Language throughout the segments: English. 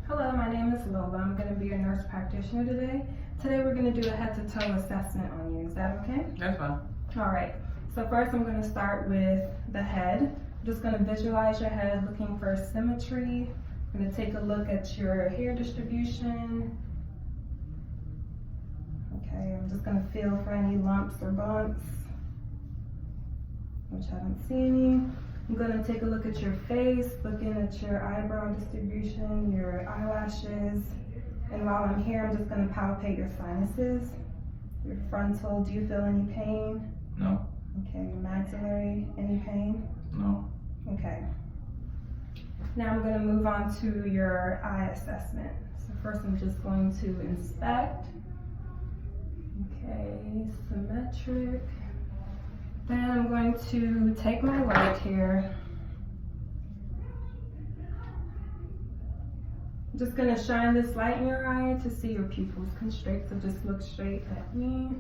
Hello, my name is Lola. I'm going to be your nurse practitioner today. Today we're going to do a head-to-toe assessment on you. Is that okay? That's fine. All right. So first I'm going to start with the head. I'm just going to visualize your head looking for symmetry. I'm going to take a look at your hair distribution. Okay, I'm just going to feel for any lumps or bumps, which I don't see any. I'm going to take a look at your face, looking at your eyebrow distribution, your eyelashes. And while I'm here, I'm just going to palpate your sinuses, your frontal. Do you feel any pain? No. Okay, your maxillary, any pain? No. Okay. Now I'm going to move on to your eye assessment. So first I'm just going to inspect. Okay, symmetric. Then I'm going to take my light here. I'm just going to shine this light in your eye to see your pupils constrict, so just look straight at me.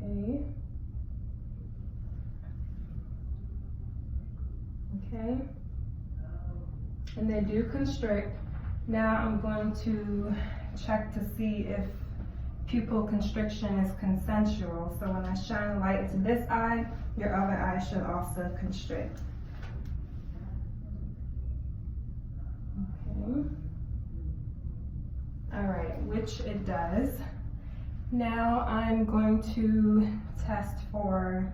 Okay. Okay. And they do constrict. Now I'm going to check to see if pupil constriction is consensual. So when I shine a light into this eye, your other eye should also constrict. Okay. All right, which it does. Now I'm going to test for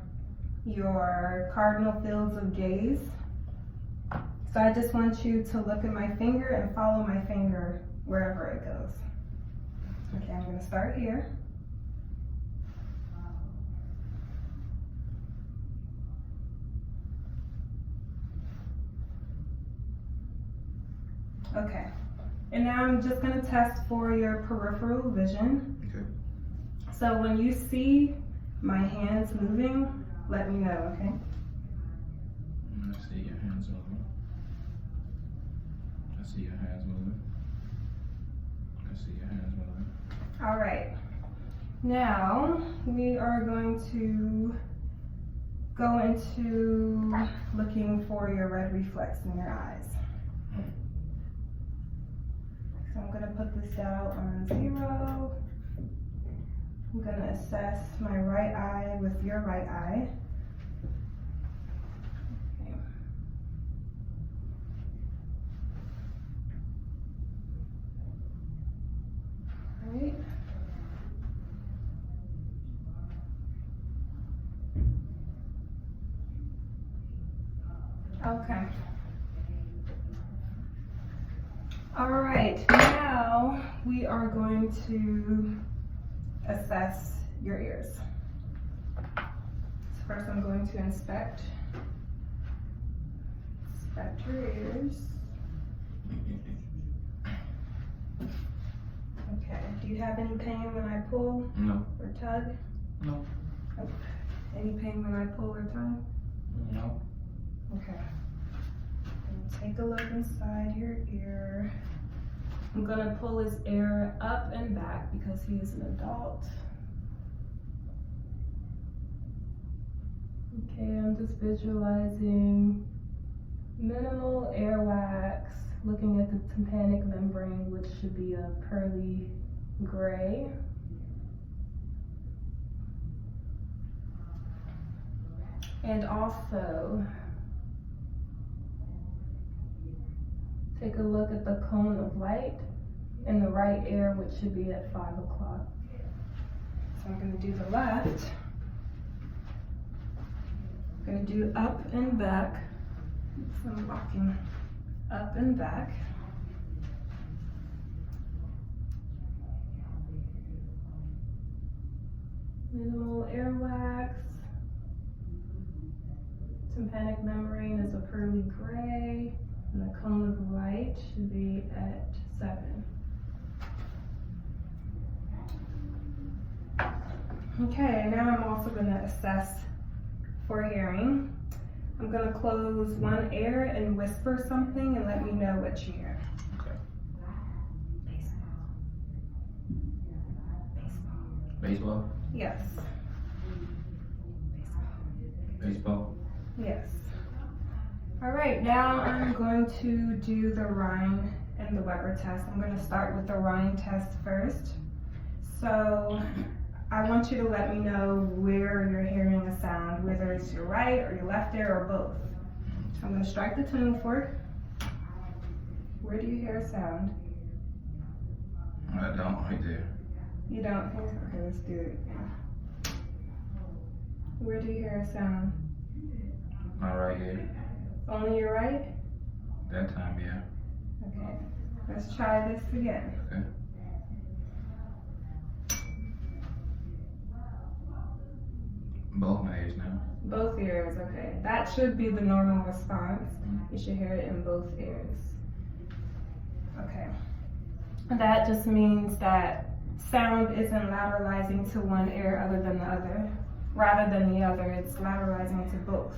your cardinal fields of gaze. So I just want you to look at my finger and follow my finger wherever it goes. Okay, I'm going to start here. Okay, and now I'm just going to test for your peripheral vision. Okay. So when you see my hands moving, let me know, okay? I see your hands moving. I see your hands moving. I see your hands moving. All right. Now we are going to go into looking for your red reflex in your eyes. So I'm going to put this out on 0. I'm going to assess my right eye with your right eye. Okay. All right. Okay. All right, now we are going to assess your ears. So first I'm going to inspect your ears. Okay, do you have any pain when I pull No. or tug? No. Okay. Any pain when I pull or tug? No. Okay. And take a look inside your ear. I'm gonna pull his ear up and back because he is an adult. Okay, I'm just visualizing minimal earwax, looking at the tympanic membrane, which should be a pearly gray. And also, take a look at the cone of light in the right ear, which should be at 5 o'clock. So I'm going to do the left. I'm going to do up and back. So I'm walking up and back. Minimal earwax. Tympanic membrane is a pearly gray. And the cone of light should be at 7. Okay, now I'm also going to assess for hearing. I'm going to close one ear and whisper something and let me know what you hear. Okay. Baseball. Baseball? Yes. Baseball? Yes. All right, now I'm going to do the Rhine and the Weber test. I'm going to start with the Rhine test first. So I want you to let me know where you're hearing a sound, whether it's your right or your left ear or both. So I'm going to strike the tuning fork. Where do you hear a sound? I don't right there. You don't hear? Okay, let's do it. Where do you hear a sound? My right here. Only your right? That time, yeah. Okay, let's try this again. Okay. Both my ears now. Both ears, okay. That should be the normal response. You should hear it in both ears. Okay. That just means that sound isn't lateralizing to one ear other than the other. Rather than the other, it's lateralizing to both.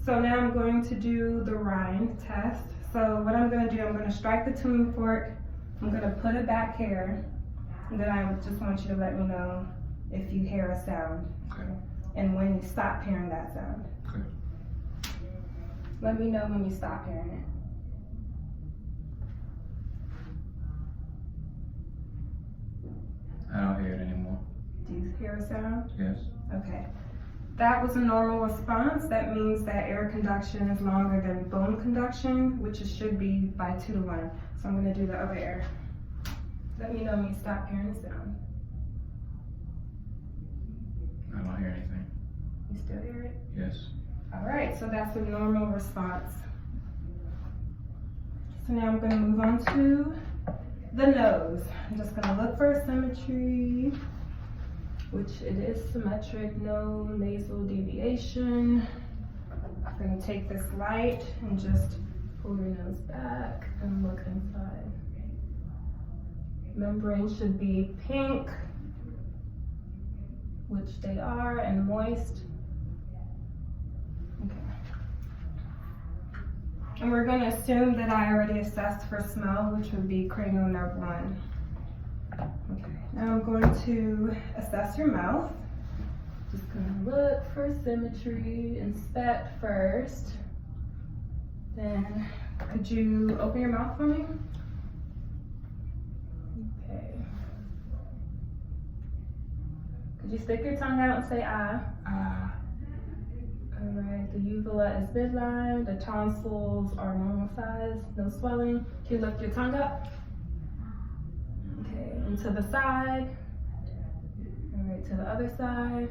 So now I'm going to do the Rhine test. So what I'm going to do, I'm going to strike the tuning fork. I'm going to put it back here. And then I just want you to let me know if you hear a sound. Okay. And when you stop hearing that sound. Okay. Let me know when you stop hearing it. I don't hear it anymore. Do you hear a sound? Yes. Okay. That was a normal response. That means that air conduction is longer than bone conduction, which it should be by 2 to 1. So I'm going to do the other ear. Let me know when you stop hearing the sound. I don't hear anything. You still hear it? Yes. All right, so that's a normal response. So now I'm going to move on to the nose. I'm just going to look for symmetry, which it is symmetric, no nasal deviation. I'm going to take this light and just pull your nose back and look inside. Membrane should be pink, which they are, and moist. Okay. And we're going to assume that I already assessed for smell, which would be cranial nerve 1. Okay. Now I'm going to assess your mouth. Just going to look for symmetry, inspect first. Then, could you open your mouth for me? Okay. Could you stick your tongue out and say ah? Ah. All right, the uvula is midline, the tonsils are normal size, no swelling. Can you lift your tongue up? Okay, and to the side. All right, to the other side.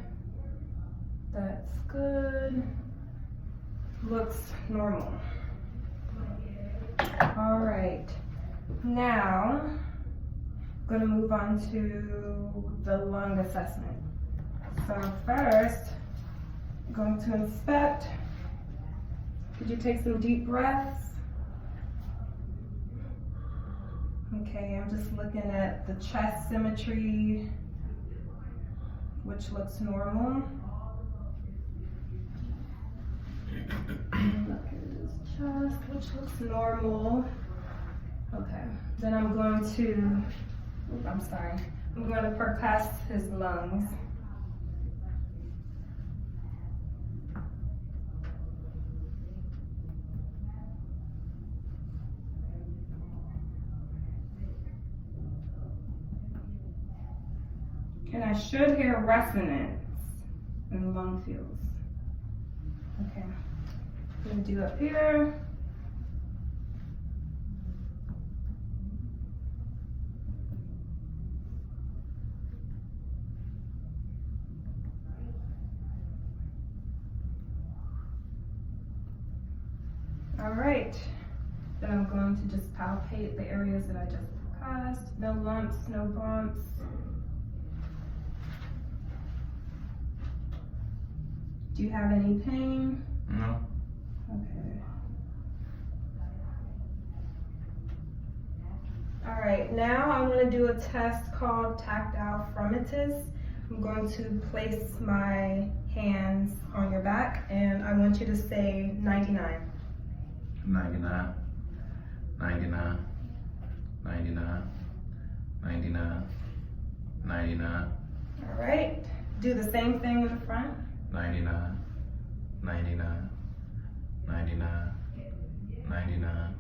That's good. Looks normal. All right, now I'm gonna move on to the lung assessment. So first, I'm going to inspect. Could you take some deep breaths? Okay, I'm just looking at the chest symmetry, which looks normal. Look at his chest, which looks normal. Okay, then I'm going to, I'm going to percuss his lungs. And I should hear resonance in the lung fields. Okay, I'm gonna do up here. All right, then I'm going to just palpate the areas that I just percussed. No lumps, no bumps. Do you have any pain? No. Okay. All right, now I want to do a test called tactile fremitus. I'm going to place my hands on your back and I want you to say 99. 99. 99. 99. 99. 99. All right, do the same thing in the front. 99. 99. 99, 99,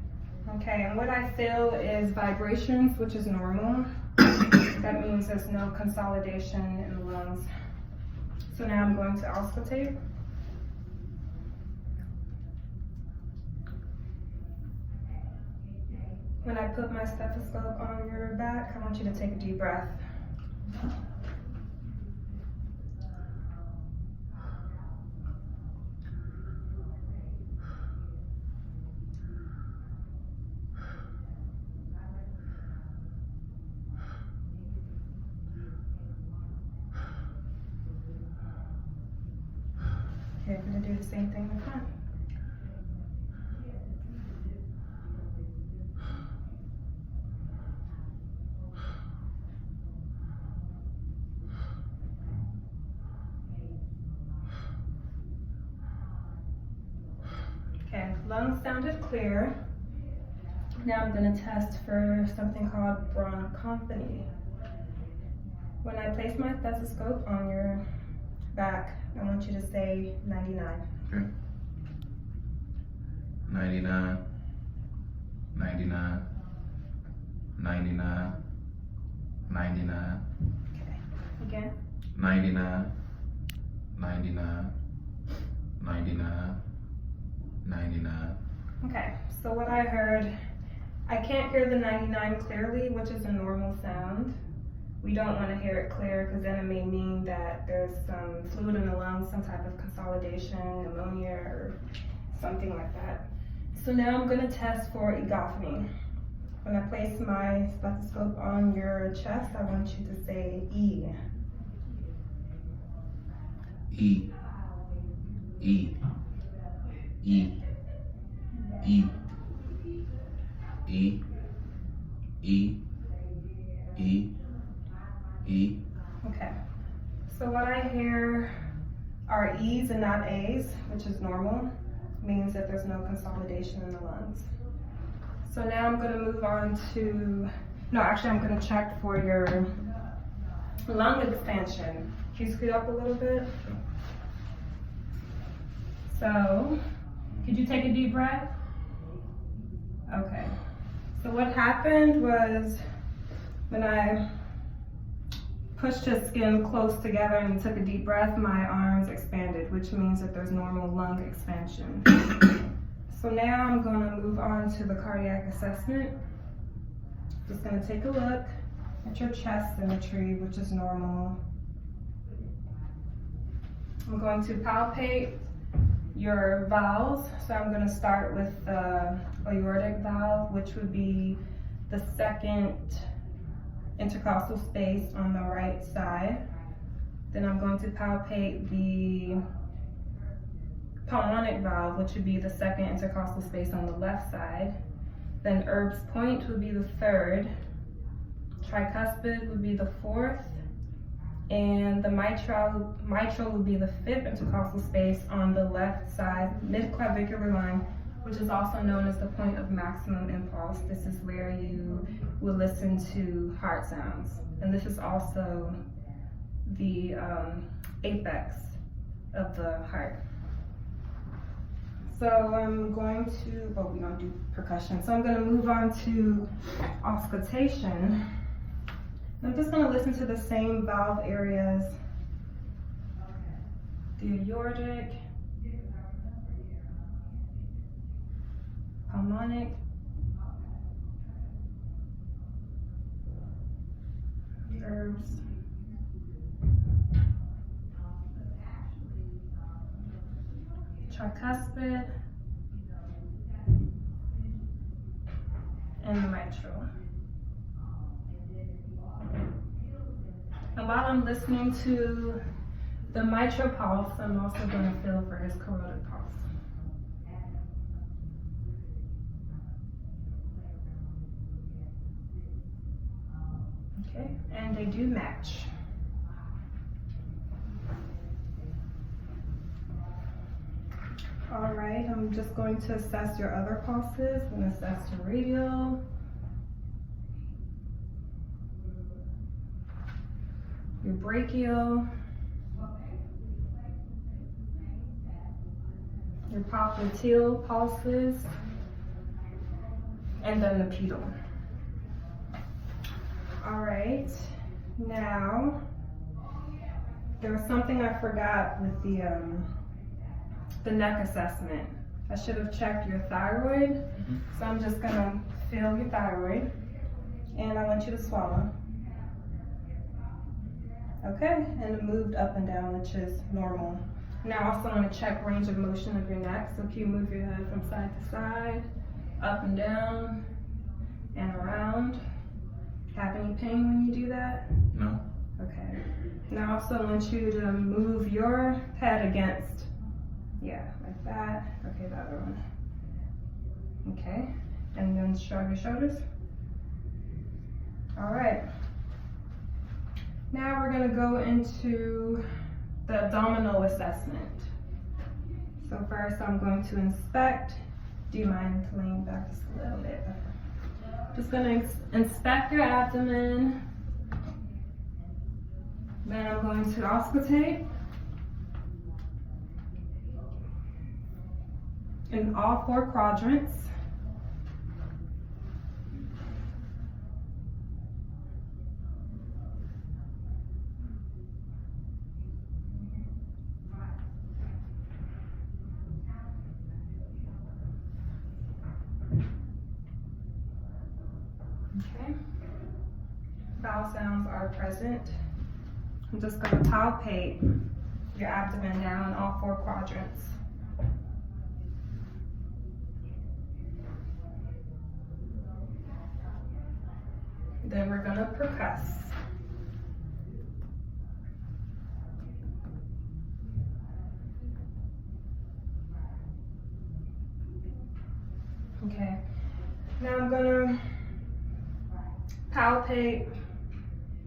Okay, and what I feel is vibrations, which is normal. That means there's no consolidation in the lungs. So now I'm going to auscultate. When I put my stethoscope on your back, I want you to take a deep breath. Okay, I'm gonna do the same thing in the front. Okay, lungs sounded clear. Now I'm gonna test for something called bronchophony. When I place my stethoscope on your back, I want you to say 99. okay. 99, 99, 99, 99, Okay, again. 99, 99, 99, 99. Okay, so what I heard, I can't hear the 99 clearly, which is a normal sound. We don't want to hear it clear because then it may mean that there's some fluid in the lungs, some type of consolidation, pneumonia, or something like that. So now I'm going to test for egophony. When I place my stethoscope on your chest, I want you to say E. E, E, E, E, E, E, E, E. Okay, so what I hear are E's and not A's, which is normal, means that there's no consolidation in the lungs. So now I'm gonna move on to, no, actually I'm gonna check for your lung expansion. Can you scoot up a little bit? So, could you take a deep breath? Okay, so what happened was when I pushed his skin close together and took a deep breath, my arms expanded, which means that there's normal lung expansion. So now I'm gonna move on to the cardiac assessment. Just gonna take a look at your chest symmetry, which is normal. I'm going to palpate your valves. So I'm gonna start with the aortic valve, which would be the second intercostal space on the right side. Then I'm going to palpate the pulmonic valve, which would be the second intercostal space on the left side. Then Erb's point would be the third. Tricuspid would be the fourth. And the mitral would be the fifth intercostal space on the left side, midclavicular line, which is also known as the point of maximum impulse. This is where you will listen to heart sounds. And this is also the apex of the heart. So I'm going to, well, we don't do percussion. So I'm gonna move on to auscultation. I'm just gonna listen to the same valve areas. The aortic, pulmonic, Erb's, tricuspid, and the mitral. And while I'm listening to the mitral pulse, I'm also going to feel for his carotid pulse. Okay, and they do match. All right, I'm just going to assess your other pulses. I'm going to assess your radial, your brachial, your popliteal pulses, and then the pedal. All right, now there was something I forgot with the neck assessment. I should have checked your thyroid, so I'm just gonna feel your thyroid, and I want you to swallow. Okay, and it moved up and down, which is normal. Now I also want to check range of motion of your neck. So if you move your head from side to side, up and down, and around. Have any pain when you do that? No. Okay. Now I also want you to move your head against, yeah, like that. Okay, the other one. Okay, and then shrug your shoulders. All right. Now we're gonna go into the abdominal assessment. So first I'm going to inspect. Do you mind laying back just a little bit? Just gonna inspect your abdomen. Then I'm going to auscultate in all 4 quadrants. Okay. Vowel sounds are present. I'm just going to palpate your abdomen now in all 4 quadrants. Then we're going to percuss. Okay. Now I'm going to palpate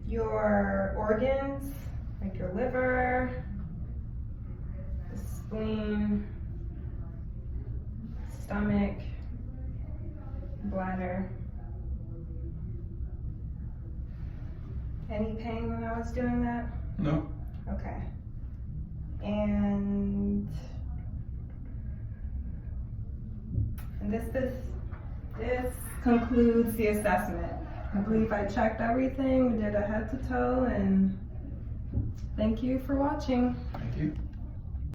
your organs, like your liver, the spleen, stomach, bladder. Any pain when I was doing that? No. Okay. And this concludes the assessment. I believe I checked everything, we did a head to toe, and thank you for watching. Thank you.